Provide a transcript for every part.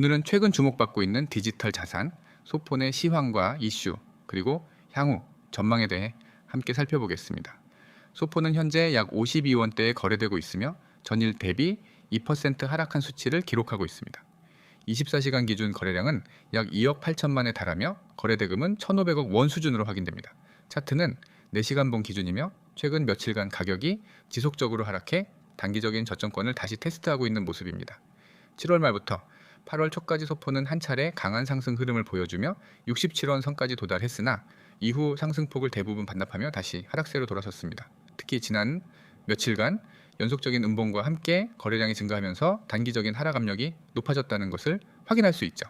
오늘은 최근 주목받고 있는 디지털 자산, 소폰의 시황과 이슈, 그리고 향후 전망에 대해 함께 살펴보겠습니다. 소폰은 현재 약 52원대에 거래되고 있으며 전일 대비 2% 하락한 수치를 기록하고 있습니다. 24시간 기준 거래량은 약 2억 8천만에 달하며 거래대금은 1,500억 원 수준으로 확인됩니다. 차트는 4시간봉 기준이며 최근 며칠간 가격이 지속적으로 하락해 단기적인 저점권을 다시 테스트하고 있는 모습입니다. 7월 말부터 8월 초까지 소폰은 한 차례 강한 상승 흐름을 보여주며 67원 선까지 도달했으나 이후 상승폭을 대부분 반납하며 다시 하락세로 돌아섰습니다. 특히 지난 며칠간 연속적인 음봉과 함께 거래량이 증가하면서 단기적인 하락 압력이 높아졌다는 것을 확인할 수 있죠.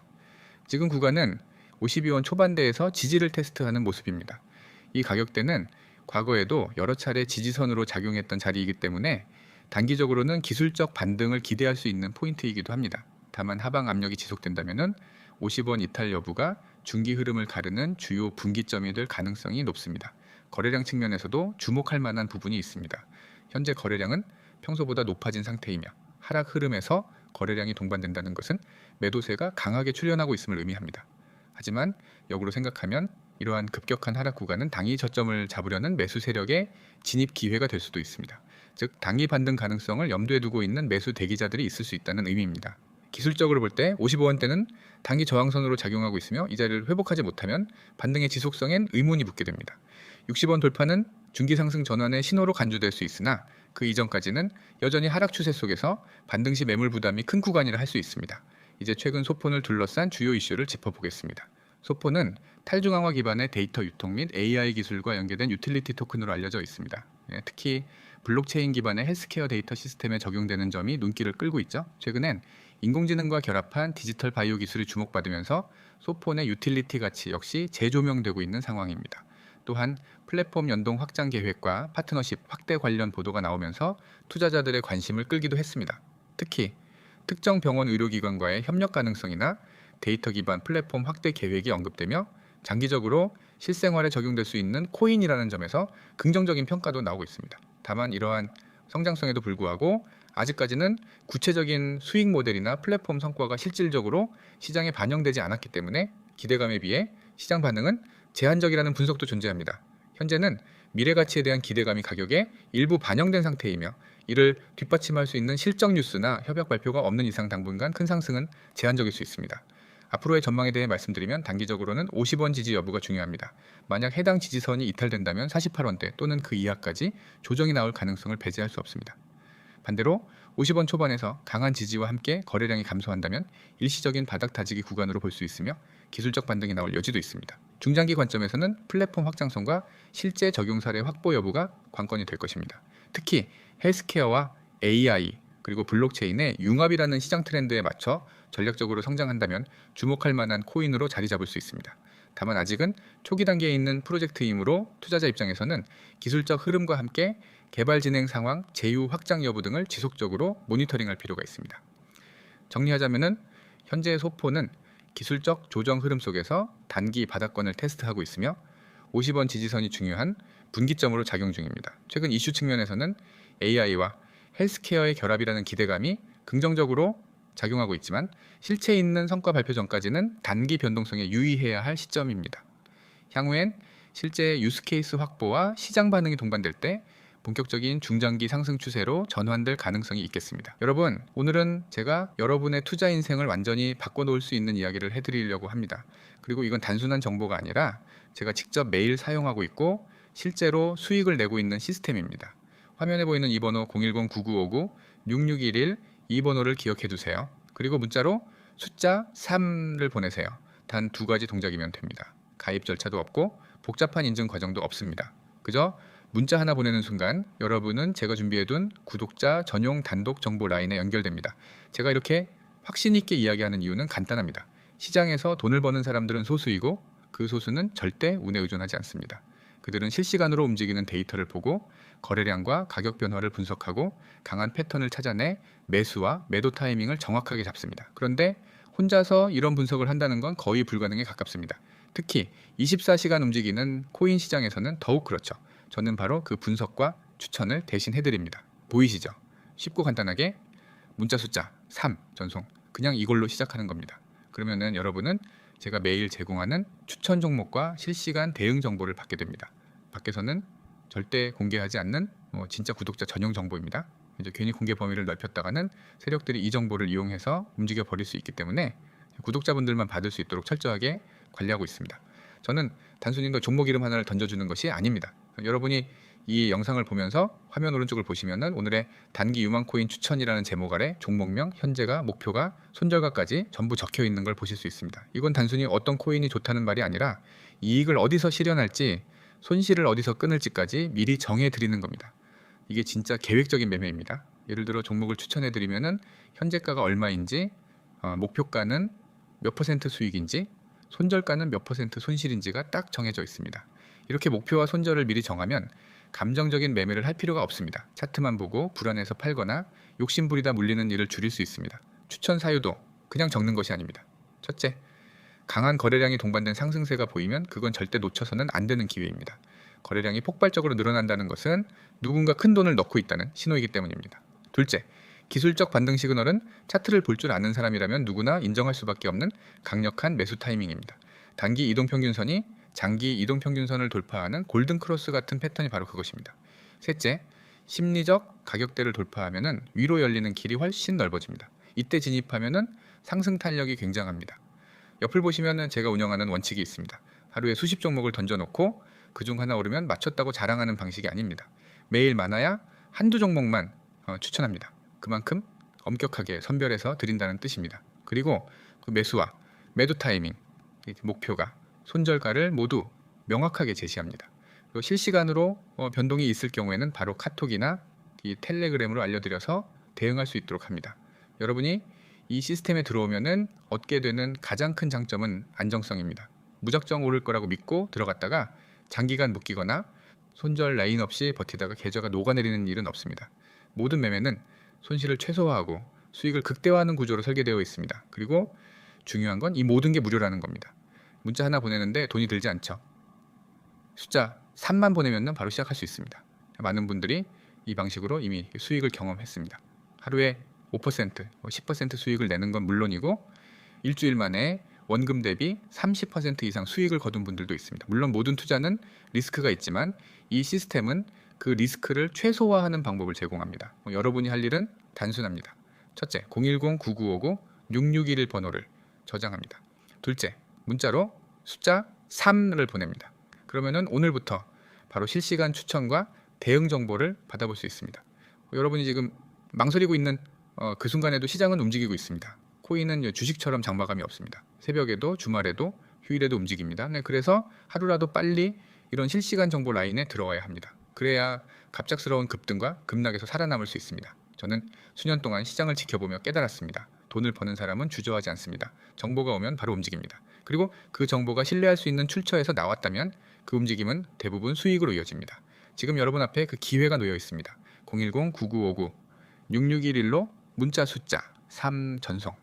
지금 구간은 52원 초반대에서 지지를 테스트하는 모습입니다. 이 가격대는 과거에도 여러 차례 지지선으로 작용했던 자리이기 때문에 단기적으로는 기술적 반등을 기대할 수 있는 포인트이기도 합니다. 다만 하방 압력이 지속된다면 50원 이탈 여부가 중기 흐름을 가르는 주요 분기점이 될 가능성이 높습니다. 거래량 측면에서도 주목할 만한 부분이 있습니다. 현재 거래량은 평소보다 높아진 상태이며 하락 흐름에서 거래량이 동반된다는 것은 매도세가 강하게 출현하고 있음을 의미합니다. 하지만 역으로 생각하면 이러한 급격한 하락 구간은 당이 저점을 잡으려는 매수 세력의 진입 기회가 될 수도 있습니다. 즉 당기 반등 가능성을 염두에 두고 있는 매수 대기자들이 있을 수 있다는 의미입니다. 기술적으로 볼 때 55원대는 단기 저항선으로 작용하고 있으며 이 자리를 회복하지 못하면 반등의 지속성엔 의문이 붙게 됩니다. 60원 돌파는 중기 상승 전환의 신호로 간주될 수 있으나 그 이전까지는 여전히 하락 추세 속에서 반등 시 매물 부담이 큰 구간이라 할 수 있습니다. 이제 최근 소폰을 둘러싼 주요 이슈를 짚어보겠습니다. 소폰은 탈중앙화 기반의 데이터 유통 및 AI 기술과 연계된 유틸리티 토큰으로 알려져 있습니다. 특히 블록체인 기반의 헬스케어 데이터 시스템에 적용되는 점이 눈길을 끌고 있죠. 최근엔 인공지능과 결합한 디지털 바이오 기술이 주목받으면서 소폰의 유틸리티 가치 역시 재조명되고 있는 상황입니다. 또한 플랫폼 연동 확장 계획과 파트너십 확대 관련 보도가 나오면서 투자자들의 관심을 끌기도 했습니다. 특히 특정 병원 의료기관과의 협력 가능성이나 데이터 기반 플랫폼 확대 계획이 언급되며 장기적으로 실생활에 적용될 수 있는 코인이라는 점에서 긍정적인 평가도 나오고 있습니다. 다만 이러한 성장성에도 불구하고 아직까지는 구체적인 수익 모델이나 플랫폼 성과가 실질적으로 시장에 반영되지 않았기 때문에 기대감에 비해 시장 반응은 제한적이라는 분석도 존재합니다. 현재는 미래 가치에 대한 기대감이 가격에 일부 반영된 상태이며 이를 뒷받침할 수 있는 실적 뉴스나 협약 발표가 없는 이상 당분간 큰 상승은 제한적일 수 있습니다. 앞으로의 전망에 대해 말씀드리면 단기적으로는 50원 지지 여부가 중요합니다. 만약 해당 지지선이 이탈된다면 48원대 또는 그 이하까지 조정이 나올 가능성을 배제할 수 없습니다. 반대로 50원 초반에서 강한 지지와 함께 거래량이 감소한다면 일시적인 바닥 다지기 구간으로 볼 수 있으며 기술적 반등이 나올 여지도 있습니다. 중장기 관점에서는 플랫폼 확장성과 실제 적용 사례 확보 여부가 관건이 될 것입니다. 특히 헬스케어와 AI 그리고 블록체인의 융합이라는 시장 트렌드에 맞춰 전략적으로 성장한다면 주목할 만한 코인으로 자리 잡을 수 있습니다. 다만 아직은 초기 단계에 있는 프로젝트이므로 투자자 입장에서는 기술적 흐름과 함께 개발 진행 상황, 제휴 확장 여부 등을 지속적으로 모니터링할 필요가 있습니다. 정리하자면은 현재 소폰은 기술적 조정 흐름 속에서 단기 바닥권을 테스트하고 있으며 50원 지지선이 중요한 분기점으로 작용 중입니다. 최근 이슈 측면에서는 AI와 헬스케어의 결합이라는 기대감이 긍정적으로 작용하고 있지만 실체 있는 성과 발표 전까지는 단기 변동성에 유의해야 할 시점입니다. 향후엔 실제 유스케이스 확보와 시장 반응이 동반될 때 본격적인 중장기 상승 추세로 전환될 가능성이 있겠습니다. 여러분, 오늘은 제가 여러분의 투자 인생을 완전히 바꿔놓을 수 있는 이야기를 해드리려고 합니다. 그리고 이건 단순한 정보가 아니라 제가 직접 매일 사용하고 있고 실제로 수익을 내고 있는 시스템입니다. 화면에 보이는 이 번호 010-9959-6611 이 번호를 기억해 두세요. 그리고 문자로 숫자 3를 보내세요. 단 2가지 동작이면 됩니다. 가입 절차도 없고 복잡한 인증 과정도 없습니다. 그저 문자 하나 보내는 순간 여러분은 제가 준비해둔 구독자 전용 단독 정보 라인에 연결됩니다. 제가 이렇게 확신 있게 이야기하는 이유는 간단합니다. 시장에서 돈을 버는 사람들은 소수이고 그 소수는 절대 운에 의존하지 않습니다. 그들은 실시간으로 움직이는 데이터를 보고 거래량과 가격 변화를 분석하고 강한 패턴을 찾아내 매수와 매도 타이밍을 정확하게 잡습니다. 그런데 혼자서 이런 분석을 한다는 건 거의 불가능에 가깝습니다. 특히 24시간 움직이는 코인 시장에서는 더욱 그렇죠. 저는 바로 그 분석과 추천을 대신 해드립니다. 보이시죠? 쉽고 간단하게 문자 숫자 3 전송, 그냥 이걸로 시작하는 겁니다. 그러면은 여러분은 제가 매일 제공하는 추천 종목과 실시간 대응 정보를 받게 됩니다. 밖에서는 절대 공개하지 않는 진짜 구독자 전용 정보입니다. 이제 괜히 공개 범위를 넓혔다가는 세력들이 이 정보를 이용해서 움직여 버릴 수 있기 때문에 구독자분들만 받을 수 있도록 철저하게 관리하고 있습니다. 저는 단순히 종목 이름 하나를 던져주는 것이 아닙니다. 여러분이 이 영상을 보면서 화면 오른쪽을 보시면은 오늘의 단기 유망코인 추천이라는 제목 아래 종목명, 현재가, 목표가, 손절가까지 전부 적혀 있는 걸 보실 수 있습니다. 이건 단순히 어떤 코인이 좋다는 말이 아니라 이익을 어디서 실현할지, 손실을 어디서 끊을지까지 미리 정해 드리는 겁니다. 이게 진짜 계획적인 매매입니다. 예를 들어 종목을 추천해 드리면은 현재가가 얼마인지, 목표가는 몇 퍼센트 수익인지, 손절가는 몇 퍼센트 손실인지가 딱 정해져 있습니다. 이렇게 목표와 손절을 미리 정하면 감정적인 매매를 할 필요가 없습니다. 차트만 보고 불안해서 팔거나 욕심부리다 물리는 일을 줄일 수 있습니다. 추천 사유도 그냥 적는 것이 아닙니다. 첫째, 강한 거래량이 동반된 상승세가 보이면 그건 절대 놓쳐서는 안 되는 기회입니다. 거래량이 폭발적으로 늘어난다는 것은 누군가 큰 돈을 넣고 있다는 신호이기 때문입니다. 둘째, 기술적 반등 시그널은 차트를 볼 줄 아는 사람이라면 누구나 인정할 수밖에 없는 강력한 매수 타이밍입니다. 단기 이동평균선이 장기 이동평균선을 돌파하는 골든크로스 같은 패턴이 바로 그것입니다. 셋째, 심리적 가격대를 돌파하면 위로 열리는 길이 훨씬 넓어집니다. 이때 진입하면 상승 탄력이 굉장합니다. 옆을 보시면 제가 운영하는 원칙이 있습니다. 하루에 수십 종목을 던져놓고 그중 하나 오르면 맞췄다고 자랑하는 방식이 아닙니다. 매일 많아야 한두 종목만 추천합니다. 그만큼 엄격하게 선별해서 드린다는 뜻입니다. 그리고 그 매수와 매도 타이밍, 목표가, 손절가를 모두 명확하게 제시합니다. 그리고 실시간으로 변동이 있을 경우에는 바로 카톡이나 이 텔레그램으로 알려드려서 대응할 수 있도록 합니다. 여러분이 이 시스템에 들어오면은 얻게 되는 가장 큰 장점은 안정성입니다. 무작정 오를 거라고 믿고 들어갔다가 장기간 묶이거나 손절 라인 없이 버티다가 계좌가 녹아내리는 일은 없습니다. 모든 매매는 손실을 최소화하고 수익을 극대화하는 구조로 설계되어 있습니다. 그리고 중요한 건 이 모든 게 무료라는 겁니다. 문자 하나 보내는데 돈이 들지 않죠. 숫자 3만 보내면 바로 시작할 수 있습니다. 많은 분들이 이 방식으로 이미 수익을 경험했습니다. 하루에 5%, 10% 수익을 내는 건 물론이고 일주일 만에 원금 대비 30% 이상 수익을 거둔 분들도 있습니다. 물론 모든 투자는 리스크가 있지만 이 시스템은 그 리스크를 최소화하는 방법을 제공합니다. 여러분이 할 일은 단순합니다. 첫째, 010-9959-6611 번호를 저장합니다. 둘째, 문자로 숫자 3을 보냅니다. 그러면은 오늘부터 바로 실시간 추천과 대응 정보를 받아볼 수 있습니다. 여러분이 지금 망설이고 있는 그 순간에도 시장은 움직이고 있습니다. 코인은 주식처럼 장마감이 없습니다. 새벽에도 주말에도 휴일에도 움직입니다. 네, 그래서 하루라도 빨리 이런 실시간 정보 라인에 들어와야 합니다. 그래야 갑작스러운 급등과 급락에서 살아남을 수 있습니다. 저는 수년 동안 시장을 지켜보며 깨달았습니다. 돈을 버는 사람은 주저하지 않습니다. 정보가 오면 바로 움직입니다. 그리고 그 정보가 신뢰할 수 있는 출처에서 나왔다면 그 움직임은 대부분 수익으로 이어집니다. 지금 여러분 앞에 그 기회가 놓여 있습니다. 010-9959-6611로 문자 숫자 3 전송.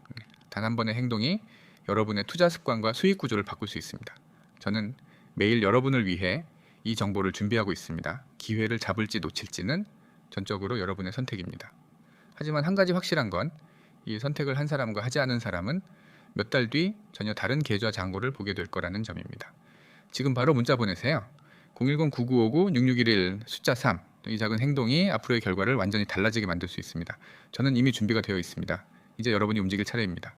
단 한 번의 행동이 여러분의 투자 습관과 수익 구조를 바꿀 수 있습니다. 저는 매일 여러분을 위해 이 정보를 준비하고 있습니다. 기회를 잡을지 놓칠지는 전적으로 여러분의 선택입니다. 하지만 한 가지 확실한 건 이 선택을 한 사람과 하지 않은 사람은 몇 달 뒤 전혀 다른 계좌 잔고를 보게 될 거라는 점입니다. 지금 바로 문자 보내세요. 010-9959-6611 숫자 3. 이 작은 행동이 앞으로의 결과를 완전히 달라지게 만들 수 있습니다. 저는 이미 준비가 되어 있습니다. 이제 여러분이 움직일 차례입니다.